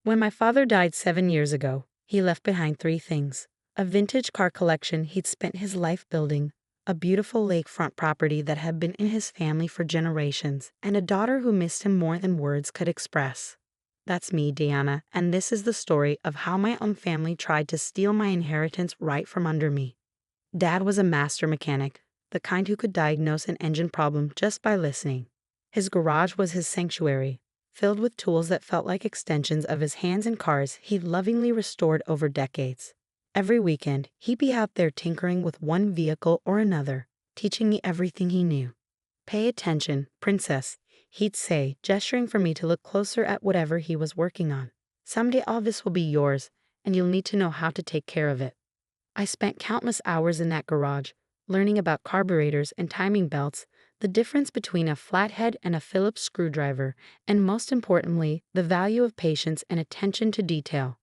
When my father died 7 years ago, he left behind three things: a vintage car collection he'd spent his life building, a beautiful lakefront property that had been in his family for generations, and a daughter who missed him more than words could express. That's me, Diana, and this is the story of how my own family tried to steal my inheritance right from under me. Dad was a master mechanic, the kind who could diagnose an engine problem just by listening. His garage was his sanctuary, filled with tools that felt like extensions of his hands and cars he'd lovingly restored over decades. Every weekend, he'd be out there tinkering with one vehicle or another, teaching me everything he knew. "Pay attention, princess," he'd say, gesturing for me to look closer at whatever he was working on. "Someday all this will be yours, and you'll need to know how to take care of it." I spent countless hours in that garage, learning about carburetors and timing belts, the difference between a flathead and a Phillips screwdriver, and most importantly, the value of patience and attention to detail.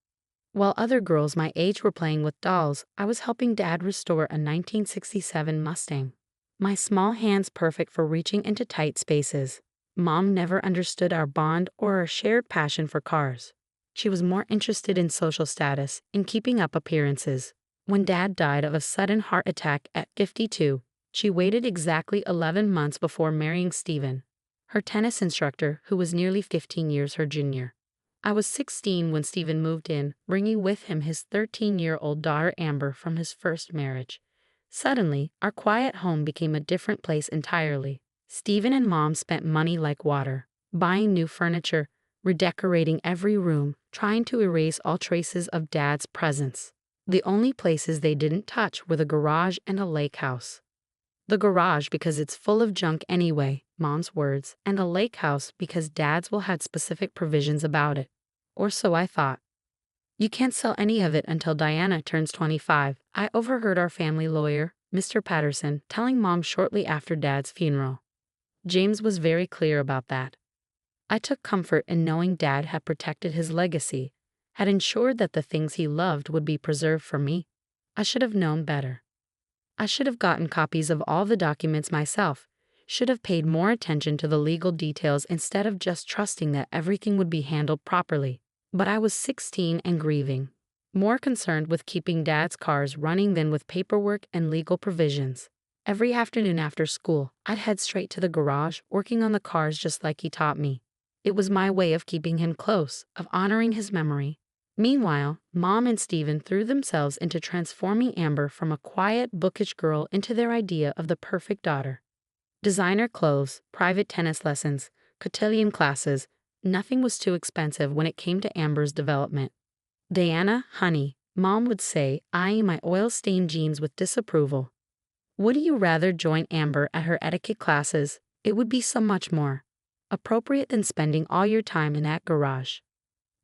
While other girls my age were playing with dolls, I was helping Dad restore a 1967 Mustang. My small hands perfect for reaching into tight spaces. Mom never understood our bond or our shared passion for cars. She was more interested in social status, in keeping up appearances. When Dad died of a sudden heart attack at 52, she waited exactly 11 months before marrying Stephen, her tennis instructor who was nearly 15 years her junior. I was 16 when Stephen moved in, bringing with him his 13-year-old daughter Amber from his first marriage. Suddenly, our quiet home became a different place entirely. Stephen and Mom spent money like water, buying new furniture, redecorating every room, trying to erase all traces of Dad's presence. The only places they didn't touch were the garage and a lake house. The garage because it's full of junk anyway, Mom's words, and the lake house because Dad's will had specific provisions about it. Or so I thought. "You can't sell any of it until Diana turns 25, I overheard our family lawyer, Mr. Patterson, telling Mom shortly after Dad's funeral. James was very clear about that. I took comfort in knowing Dad had protected his legacy, had ensured that the things he loved would be preserved for me. I should have known better. I should have gotten copies of all the documents myself, should have paid more attention to the legal details instead of just trusting that everything would be handled properly. But I was 16 and grieving, more concerned with keeping Dad's cars running than with paperwork and legal provisions. Every afternoon after school, I'd head straight to the garage, working on the cars just like he taught me. It was my way of keeping him close, of honoring his memory. Meanwhile, Mom and Stephen threw themselves into transforming Amber from a quiet, bookish girl into their idea of the perfect daughter. Designer clothes, private tennis lessons, cotillion classes, nothing was too expensive when it came to Amber's development. "Diana, honey," Mom would say, eyeing my oil-stained jeans with disapproval. "Would you rather join Amber at her etiquette classes? It would be so much more appropriate than spending all your time in that garage."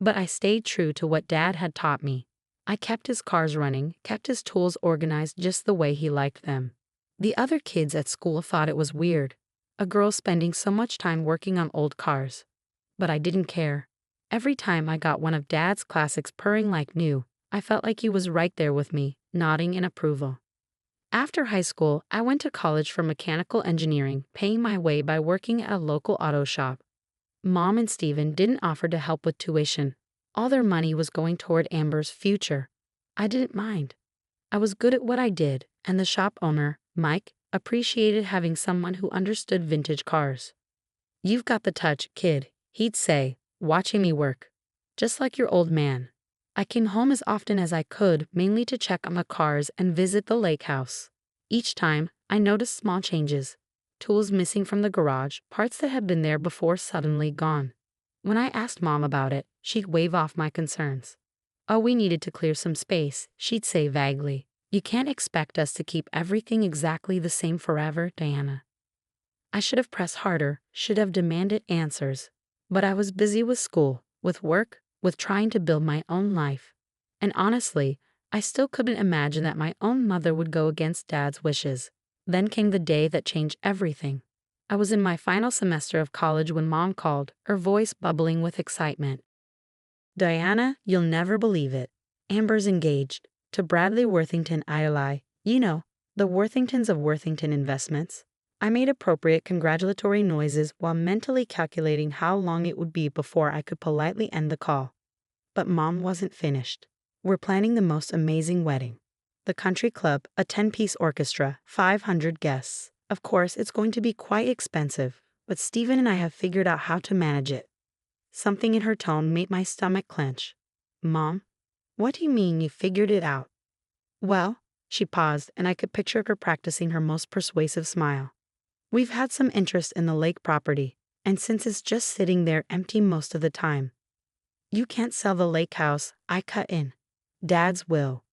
But I stayed true to what Dad had taught me. I kept his cars running, kept his tools organized just the way he liked them. The other kids at school thought it was weird, a girl spending so much time working on old cars. But I didn't care. Every time I got one of Dad's classics purring like new, I felt like he was right there with me, nodding in approval. After high school, I went to college for mechanical engineering, paying my way by working at a local auto shop. Mom and Stephen didn't offer to help with tuition. All their money was going toward Amber's future. I didn't mind. I was good at what I did, and the shop owner, Mike, appreciated having someone who understood vintage cars. "You've got the touch, kid," he'd say, watching me work. "Just like your old man." I came home as often as I could, mainly to check on the cars and visit the lake house. Each time, I noticed small changes. Tools missing from the garage, parts that had been there before suddenly gone. When I asked Mom about it, she'd wave off my concerns. "Oh, we needed to clear some space," she'd say vaguely. "You can't expect us to keep everything exactly the same forever, Diana." I should have pressed harder, should have demanded answers. But I was busy with school, with work, with trying to build my own life. And honestly, I still couldn't imagine that my own mother would go against Dad's wishes. Then came the day that changed everything. I was in my final semester of college when Mom called, her voice bubbling with excitement. "Diana, you'll never believe it. Amber's engaged. To Bradley Worthington ILI. You know, the Worthingtons of Worthington Investments." I made appropriate congratulatory noises while mentally calculating how long it would be before I could politely end the call. But Mom wasn't finished. We're planning the most amazing wedding. The country club, a 10-piece orchestra, 500 guests. Of course, it's going to be quite expensive, but Stephen and I have figured out how to manage it. Something in her tone made my stomach clench. Mom, what do you mean you figured it out? Well, she paused, and I could picture her practicing her most persuasive smile. We've had some interest in the lake property, and since it's just sitting there empty most of the time, you can't sell the lake house, I cut in. Dad's will.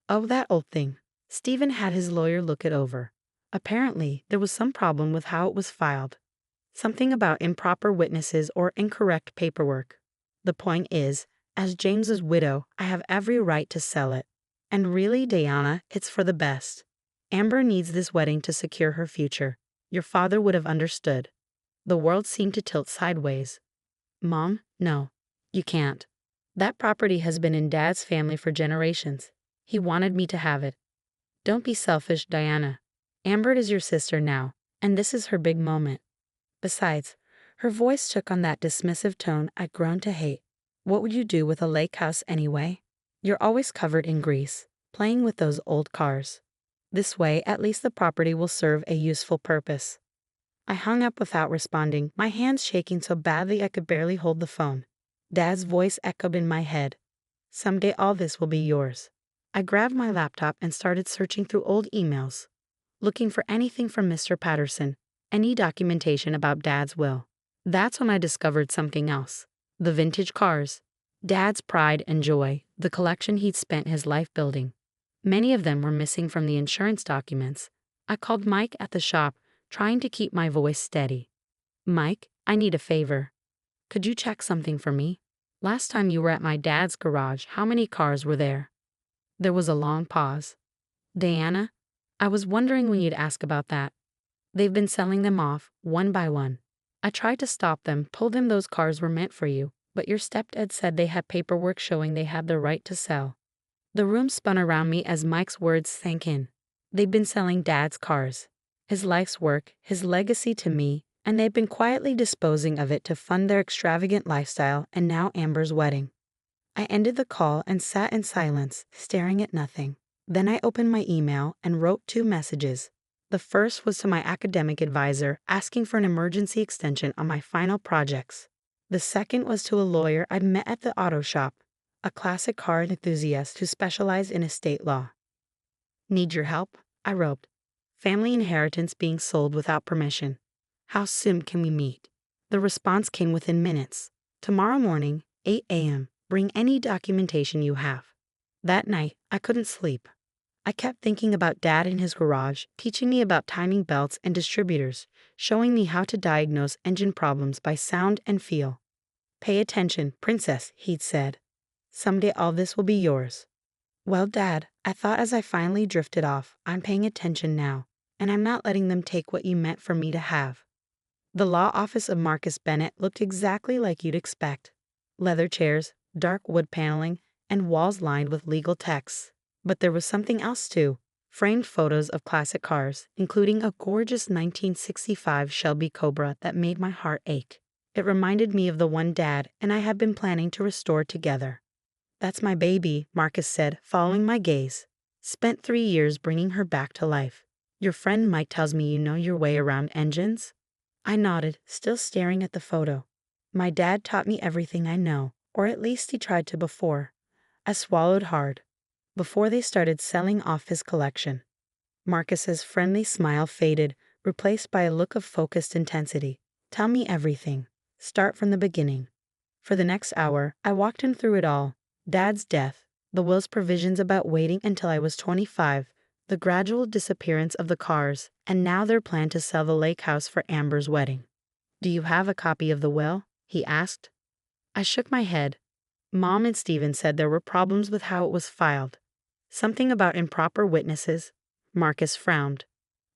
Oh, that old thing. Stephen had his lawyer look it over. Apparently, there was some problem with how it was filed. Something about improper witnesses or incorrect paperwork. The point is, as James's widow, I have every right to sell it. And really, Diana, it's for the best. Amber needs this wedding to secure her future. Your father would have understood. The world seemed to tilt sideways. Mom, no. You can't. That property has been in Dad's family for generations. He wanted me to have it. Don't be selfish, Diana. Amber is your sister now, and this is her big moment. Besides, her voice took on that dismissive tone I'd grown to hate. What would you do with a lake house anyway? You're always covered in grease, playing with those old cars. This way, at least the property will serve a useful purpose. I hung up without responding, my hands shaking so badly I could barely hold the phone. Dad's voice echoed in my head. Someday all this will be yours. I grabbed my laptop and started searching through old emails, looking for anything from Mr. Patterson, any documentation about Dad's will. That's when I discovered something else. The vintage cars. Dad's pride and joy, the collection he'd spent his life building. Many of them were missing from the insurance documents. I called Mike at the shop, trying to keep my voice steady. Mike, I need a favor. Could you check something for me? Last time you were at my dad's garage, how many cars were there? There was a long pause. Diana, I was wondering when you'd ask about that. They've been selling them off, one by one. I tried to stop them, told them those cars were meant for you, but your stepdad said they had paperwork showing they had the right to sell. The room spun around me as Mike's words sank in. They've been selling Dad's cars. His life's work, his legacy to me, and they've been quietly disposing of it to fund their extravagant lifestyle and now Amber's wedding. I ended the call and sat in silence, staring at nothing. Then I opened my email and wrote 2 messages. The first was to my academic advisor asking for an emergency extension on my final projects. The second was to a lawyer I'd met at the auto shop, a classic car enthusiast who specialized in estate law. Need your help? I wrote. Family inheritance being sold without permission. How soon can we meet? The response came within minutes. Tomorrow morning, 8 a.m. Bring any documentation you have. That night, I couldn't sleep. I kept thinking about Dad in his garage, teaching me about timing belts and distributors, showing me how to diagnose engine problems by sound and feel. Pay attention, princess, he'd said. Someday all this will be yours. Well, Dad, I thought as I finally drifted off, I'm paying attention now, and I'm not letting them take what you meant for me to have. The law office of Marcus Bennett looked exactly like you'd expect. Leather chairs, dark wood paneling, and walls lined with legal texts. But there was something else too. Framed photos of classic cars, including a gorgeous 1965 Shelby Cobra that made my heart ache. It reminded me of the one Dad and I had been planning to restore together. That's my baby, Marcus said, following my gaze. Spent 3 years bringing her back to life. Your friend Mike tells me you know your way around engines? I nodded, still staring at the photo. My dad taught me everything I know, or at least he tried to before. I swallowed hard. Before they started selling off his collection. Marcus's friendly smile faded, replaced by a look of focused intensity. Tell me everything. Start from the beginning. For the next hour, I walked him through it all. Dad's death, the will's provisions about waiting until I was 25, the gradual disappearance of the cars, and now their plan to sell the lake house for Amber's wedding. Do you have a copy of the will? He asked. I shook my head. Mom and Stephen said there were problems with how it was filed. Something about improper witnesses. Marcus frowned.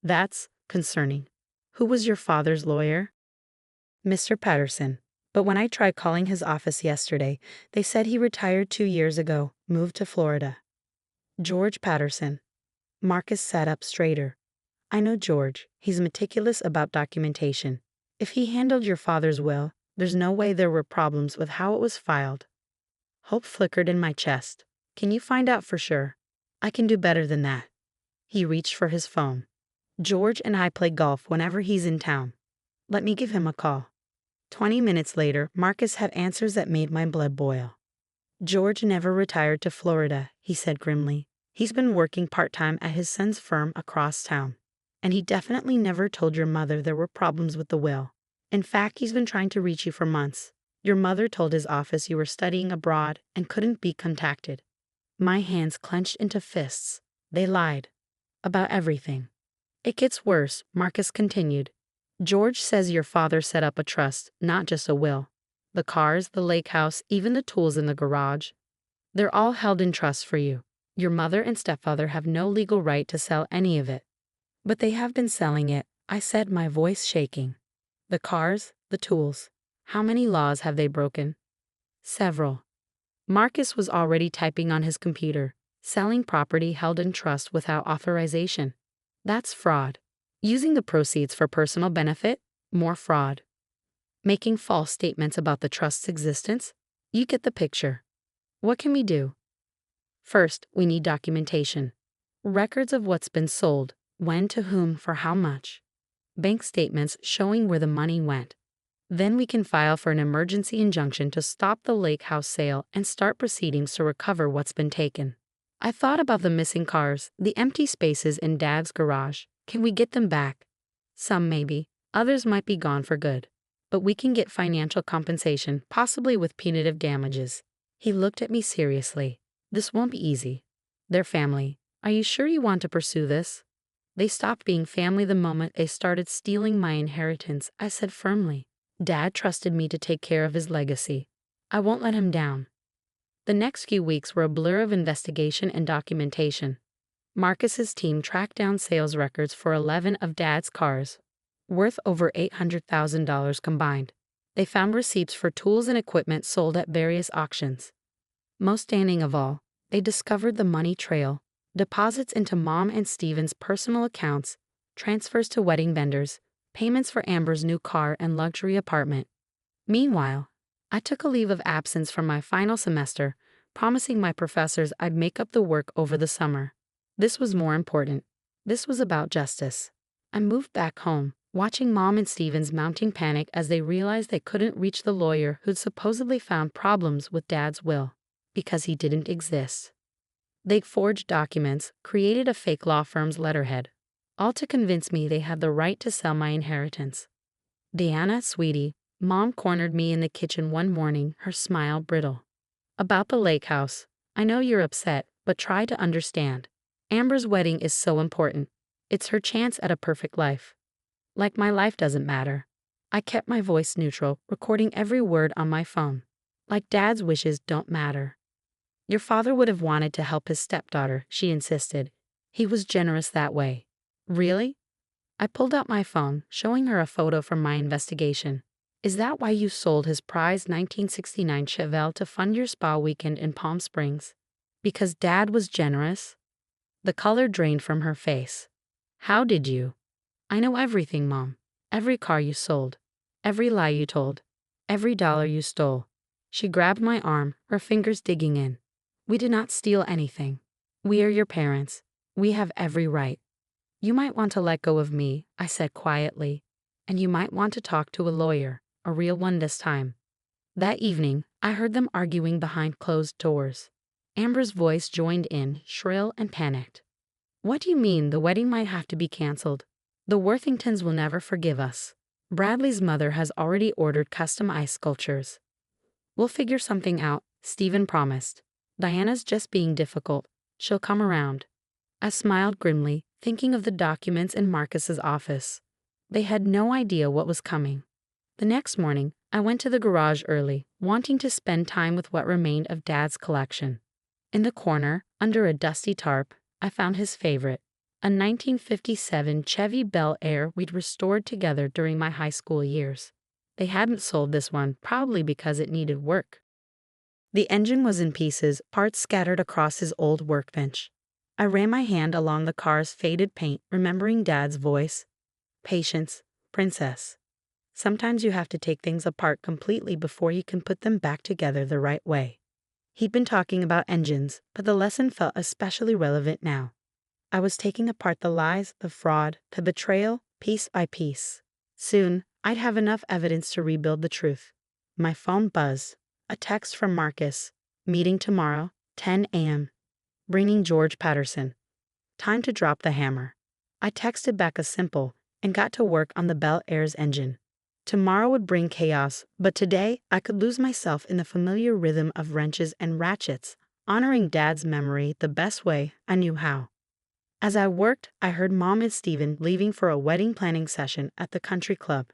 That's concerning. Who was your father's lawyer? Mr. Patterson. But when I tried calling his office yesterday, they said he retired 2 years ago, moved to Florida. George Patterson. Marcus sat up straighter. I know George. He's meticulous about documentation. If he handled your father's will, there's no way there were problems with how it was filed. Hope flickered in my chest. Can you find out for sure? I can do better than that. He reached for his phone. George and I play golf whenever he's in town. Let me give him a call. 20 minutes later, Marcus had answers that made my blood boil. George never retired to Florida, he said grimly. He's been working part-time at his son's firm across town. And he definitely never told your mother there were problems with the will. In fact, he's been trying to reach you for months. Your mother told his office you were studying abroad and couldn't be contacted. My hands clenched into fists. They lied. About everything. It gets worse, Marcus continued. George says your father set up a trust, not just a will. The cars, the lake house, even the tools in the garage. They're all held in trust for you. Your mother and stepfather have no legal right to sell any of it. But they have been selling it, I said, my voice shaking. The cars, the tools. How many laws have they broken? Several. Marcus was already typing on his computer, selling property held in trust without authorization. That's fraud. Using the proceeds for personal benefit? More fraud. Making false statements about the trust's existence? You get the picture. What can we do? First, we need documentation. Records of what's been sold, when to whom, for how much. Bank statements showing where the money went. Then we can file for an emergency injunction to stop the lake house sale and start proceedings to recover what's been taken. I thought about the missing cars, the empty spaces in Dad's garage. Can we get them back? Some maybe, others might be gone for good. But we can get financial compensation, possibly with punitive damages. He looked at me seriously. This won't be easy. They're family. Are you sure you want to pursue this? They stopped being family the moment they started stealing my inheritance, I said firmly. Dad trusted me to take care of his legacy. I won't let him down. The next few weeks were a blur of investigation and documentation. Marcus's team tracked down sales records for 11 of Dad's cars, worth over $800,000 combined. They found receipts for tools and equipment sold at various auctions. Most stunning of all, they discovered the money trail, deposits into Mom and Steven's personal accounts, transfers to wedding vendors, payments for Amber's new car and luxury apartment. Meanwhile, I took a leave of absence from my final semester, promising my professors I'd make up the work over the summer. This was more important. This was about justice. I moved back home, watching Mom and Steven's mounting panic as they realized they couldn't reach the lawyer who'd supposedly found problems with Dad's will, because he didn't exist. They'd forged documents, created a fake law firm's letterhead, all to convince me they had the right to sell my inheritance. Diana, sweetie, Mom cornered me in the kitchen one morning, her smile brittle. About the lake house. I know you're upset, but try to understand. Amber's wedding is so important. It's her chance at a perfect life. Like my life doesn't matter. I kept my voice neutral, recording every word on my phone. Like Dad's wishes don't matter. Your father would have wanted to help his stepdaughter, she insisted. He was generous that way. Really? I pulled out my phone, showing her a photo from my investigation. Is that why you sold his prized 1969 Chevelle to fund your spa weekend in Palm Springs? Because Dad was generous? The color drained from her face. How did you? I know everything, Mom. Every car you sold. Every lie you told. Every dollar you stole. She grabbed my arm, her fingers digging in. We did not steal anything. We are your parents. We have every right. You might want to let go of me, I said quietly. And you might want to talk to a lawyer, a real one this time. That evening, I heard them arguing behind closed doors. Amber's voice joined in, shrill and panicked. What do you mean the wedding might have to be canceled? The Worthingtons will never forgive us. Bradley's mother has already ordered custom ice sculptures. We'll figure something out, Stephen promised. Diana's just being difficult. She'll come around. I smiled grimly, thinking of the documents in Marcus's office. They had no idea what was coming. The next morning, I went to the garage early, wanting to spend time with what remained of Dad's collection. In the corner, under a dusty tarp, I found his favorite, a 1957 Chevy Bel Air we'd restored together during my high school years. They hadn't sold this one, probably because it needed work. The engine was in pieces, parts scattered across his old workbench. I ran my hand along the car's faded paint, remembering Dad's voice. Patience, princess. Sometimes you have to take things apart completely before you can put them back together the right way. He'd been talking about engines, but the lesson felt especially relevant now. I was taking apart the lies, the fraud, the betrayal, piece by piece. Soon, I'd have enough evidence to rebuild the truth. My phone buzzed. A text from Marcus. Meeting tomorrow, 10 a.m. Bringing George Patterson. Time to drop the hammer. I texted back a simple, and got to work on the Bel Air's engine. Tomorrow would bring chaos, but today I could lose myself in the familiar rhythm of wrenches and ratchets, honoring Dad's memory the best way I knew how. As I worked, I heard Mom and Stephen leaving for a wedding planning session at the country club.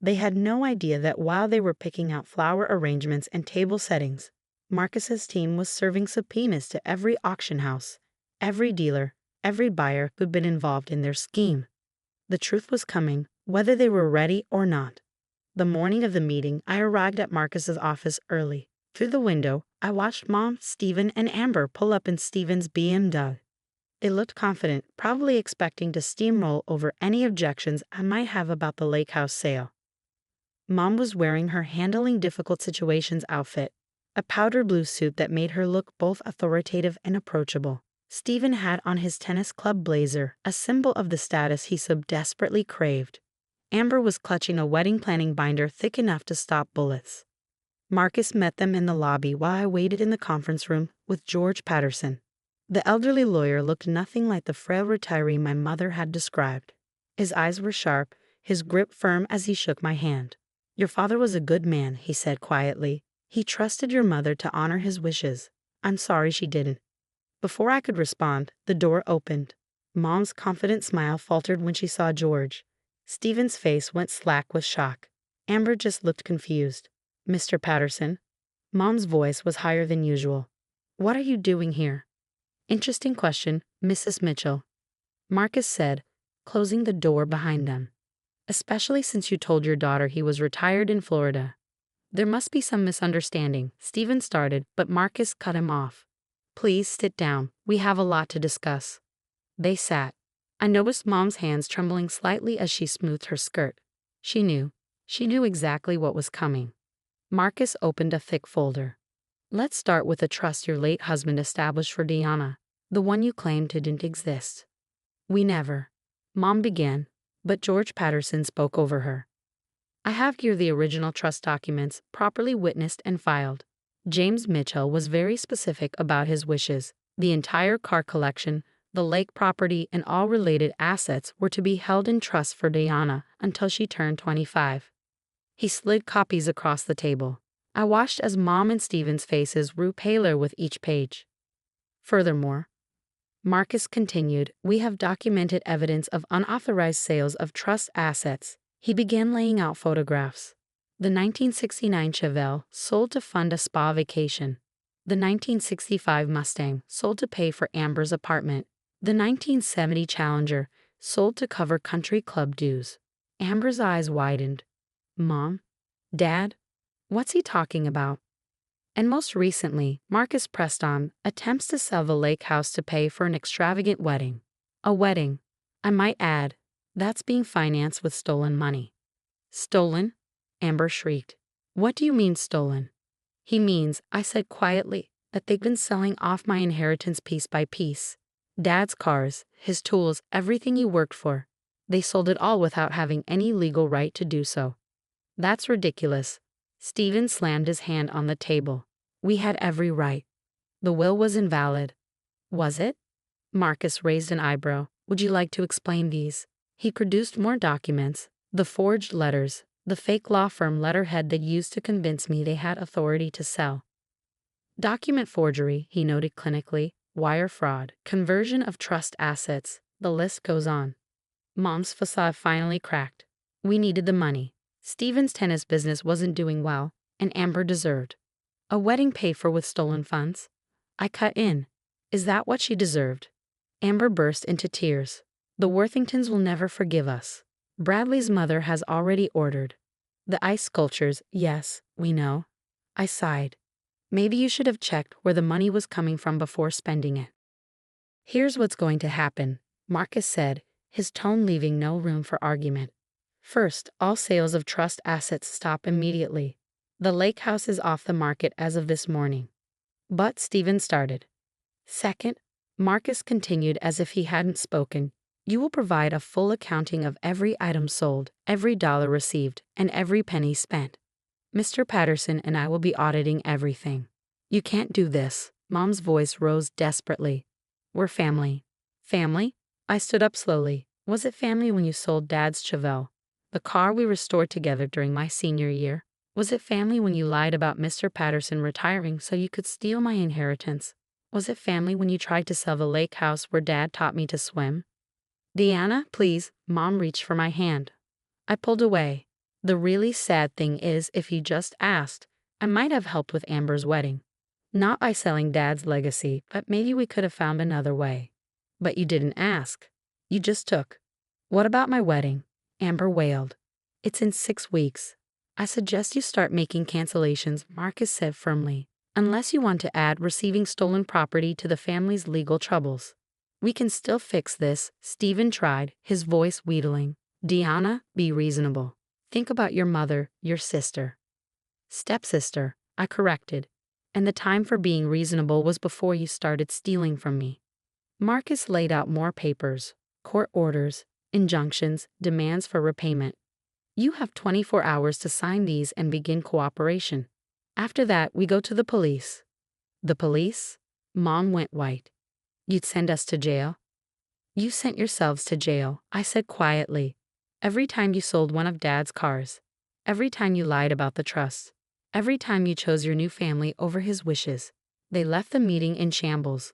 They had no idea that while they were picking out flower arrangements and table settings, Marcus's team was serving subpoenas to every auction house, every dealer, every buyer who'd been involved in their scheme. The truth was coming, whether they were ready or not. The morning of the meeting, I arrived at Marcus's office early. Through the window, I watched Mom, Stephen, and Amber pull up in Stephen's BMW. They looked confident, probably expecting to steamroll over any objections I might have about the lake house sale. Mom was wearing her handling difficult situations outfit, a powder blue suit that made her look both authoritative and approachable. Stephen had on his tennis club blazer, a symbol of the status he so desperately craved. Amber was clutching a wedding planning binder thick enough to stop bullets. Marcus met them in the lobby while I waited in the conference room with George Patterson. The elderly lawyer looked nothing like the frail retiree my mother had described. His eyes were sharp, his grip firm as he shook my hand. "Your father was a good man," he said quietly. "He trusted your mother to honor his wishes. I'm sorry she didn't." Before I could respond, the door opened. Mom's confident smile faltered when she saw George. Stephen's face went slack with shock. Amber just looked confused. "Mr. Patterson?" Mom's voice was higher than usual. "What are you doing here?" "Interesting question, Mrs. Mitchell," Marcus said, closing the door behind them. "Especially since you told your daughter he was retired in Florida." "There must be some misunderstanding," Stephen started, but Marcus cut him off. "Please sit down. We have a lot to discuss." They sat. I noticed Mom's hands trembling slightly as she smoothed her skirt. She knew. She knew exactly what was coming. Marcus opened a thick folder. "Let's start with the trust your late husband established for Deanna, the one you claimed didn't exist." "We never," Mom began, but George Patterson spoke over her. "I have here the original trust documents, properly witnessed and filed. James Mitchell was very specific about his wishes. The entire car collection, the lake property, and all related assets were to be held in trust for Deanna until she turned 25. He slid copies across the table. I watched as Mom and Stephen's faces grew paler with each page. "Furthermore," Marcus continued, "we have documented evidence of unauthorized sales of trust assets." He began laying out photographs. The 1969 Chevelle sold to fund a spa vacation. The 1965 Mustang sold to pay for Amber's apartment. The 1970 Challenger sold to cover country club dues. Amber's eyes widened. "Mom? Dad? What's he talking about?" And most recently, Marcus pressed on, attempts to sell the lake house to pay for an extravagant wedding. A wedding, I might add, that's being financed with stolen money. "Stolen?" Amber shrieked. "What do you mean stolen?" "He means," I said quietly, "that they've been selling off my inheritance piece by piece. Dad's cars, his tools, everything he worked for. They sold it all without having any legal right to do so." "That's ridiculous." Stephen slammed his hand on the table. "We had every right. The will was invalid." "Was it?" Marcus raised an eyebrow. "Would you like to explain these?" He produced more documents, the forged letters, the fake law firm letterhead they used to convince me they had authority to sell. "Document forgery," he noted clinically, "wire fraud, conversion of trust assets, the list goes on." Mom's facade finally cracked. We needed the money. Stephen's tennis business wasn't doing well, and Amber deserved a wedding paid for with stolen funds. I cut in. "Is that what she deserved?" Amber burst into tears. "The Worthingtons will never forgive us. Bradley's mother has already ordered the ice sculptures." "Yes, we know." I sighed. "Maybe you should have checked where the money was coming from before spending it." "Here's what's going to happen," Marcus said, his tone leaving no room for argument. "First, all sales of trust assets stop immediately. The lake house is off the market as of this morning. But Stephen started. Second, Marcus continued as if he hadn't spoken. You will provide a full accounting of every item sold, every dollar received, and every penny spent. Mr. Patterson and I will be auditing everything. You can't do this. Mom's voice rose desperately. We're family. Family? I stood up slowly. Was it family when you sold Dad's Chevelle, the car we restored together during my senior year? Was it family when you lied about Mr. Patterson retiring so you could steal my inheritance? Was it family when you tried to sell the lake house where Dad taught me to swim? Deanna, please. Mom reached for my hand. I pulled away. The really sad thing is, if you just asked, I might have helped with Amber's wedding. Not by selling Dad's legacy, but maybe we could have found another way. But you didn't ask. You just took. What about my wedding? Amber wailed. It's in 6 weeks. I suggest you start making cancellations, Marcus said firmly, unless you want to add receiving stolen property to the family's legal troubles. We can still fix this, Stephen tried, his voice wheedling. Deanna, be reasonable. Think about your mother, your sister. Stepsister, I corrected. And the time for being reasonable was before you started stealing from me. Marcus laid out more papers, court orders, injunctions, demands for repayment. You have 24 hours to sign these and begin cooperation. After that, we go to the police. The police? Mom went white. You'd send us to jail? You sent yourselves to jail, I said quietly. Every time you sold one of Dad's cars. Every time you lied about the trust. Every time you chose your new family over his wishes. They left the meeting in shambles.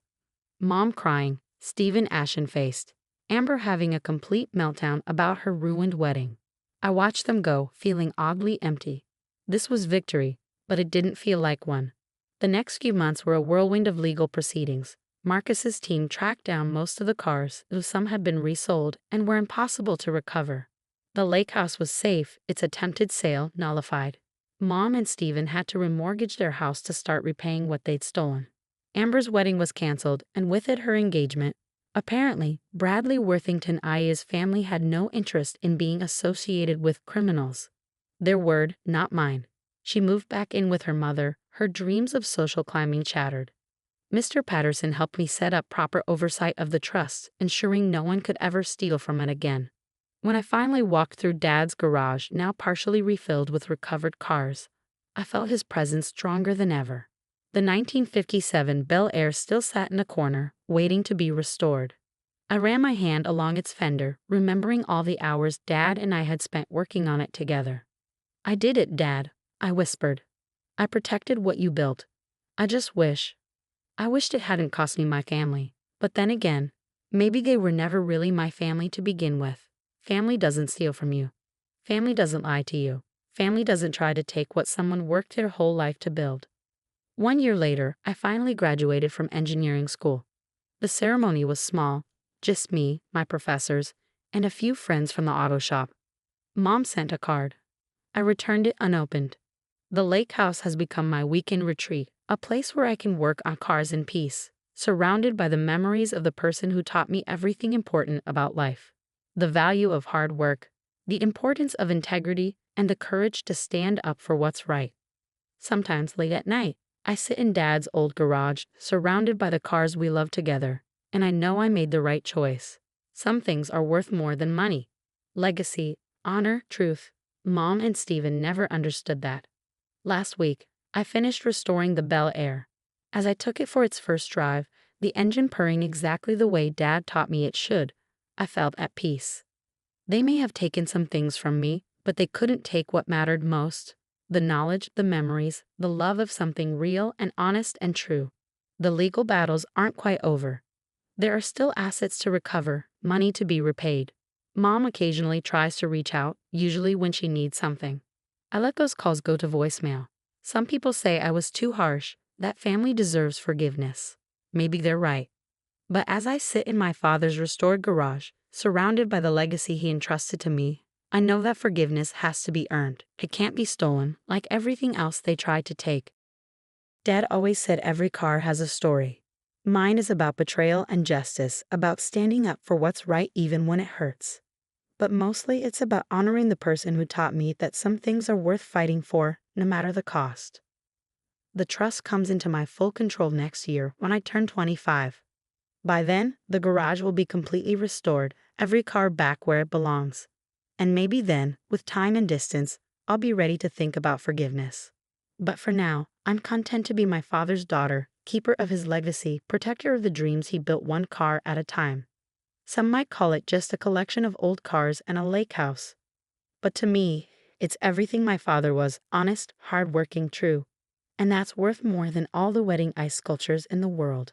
Mom crying, Stephen ashen-faced, Amber having a complete meltdown about her ruined wedding. I watched them go, feeling oddly empty. This was victory, but it didn't feel like one. The next few months were a whirlwind of legal proceedings. Marcus's team tracked down most of the cars, though some had been resold and were impossible to recover. The lake house was safe, its attempted sale nullified. Mom and Stephen had to remortgage their house to start repaying what they'd stolen. Amber's wedding was canceled, and with it her engagement. Apparently, Bradley Worthington IA's family had no interest in being associated with criminals. Their word, not mine. She moved back in with her mother, her dreams of social climbing shattered. Mr. Patterson helped me set up proper oversight of the trust, ensuring no one could ever steal from it again. When I finally walked through Dad's garage, now partially refilled with recovered cars, I felt his presence stronger than ever. The 1957 Bel Air still sat in a corner, waiting to be restored. I ran my hand along its fender, remembering all the hours Dad and I had spent working on it together. I did it, Dad, I whispered. I protected what you built. I wished it hadn't cost me my family. But then again, maybe they were never really my family to begin with. Family doesn't steal from you. Family doesn't lie to you. Family doesn't try to take what someone worked their whole life to build. 1 year later, I finally graduated from engineering school. The ceremony was small, just me, my professors, and a few friends from the auto shop. Mom sent a card. I returned it unopened. The lake house has become my weekend retreat, a place where I can work on cars in peace, surrounded by the memories of the person who taught me everything important about life. The value of hard work, the importance of integrity, and the courage to stand up for what's right. Sometimes late at night, I sit in Dad's old garage, surrounded by the cars we love together, and I know I made the right choice. Some things are worth more than money. Legacy, honor, truth. Mom and Stephen never understood that. Last week, I finished restoring the Bel Air. As I took it for its first drive, the engine purring exactly the way Dad taught me it should, I felt at peace. They may have taken some things from me, but they couldn't take what mattered most. The knowledge, the memories, the love of something real and honest and true. The legal battles aren't quite over. There are still assets to recover, money to be repaid. Mom occasionally tries to reach out, usually when she needs something. I let those calls go to voicemail. Some people say I was too harsh, that family deserves forgiveness. Maybe they're right. But as I sit in my father's restored garage, surrounded by the legacy he entrusted to me, I know that forgiveness has to be earned. It can't be stolen, like everything else they tried to take. Dad always said every car has a story. Mine is about betrayal and justice, about standing up for what's right even when it hurts. But mostly it's about honoring the person who taught me that some things are worth fighting for, no matter the cost. The trust comes into my full control next year when I turn 25. By then, the garage will be completely restored, every car back where it belongs. And maybe then, with time and distance, I'll be ready to think about forgiveness. But for now, I'm content to be my father's daughter, keeper of his legacy, protector of the dreams he built one car at a time. Some might call it just a collection of old cars and a lake house. But to me, it's everything my father was: honest, hardworking, true. And that's worth more than all the wedding ice sculptures in the world.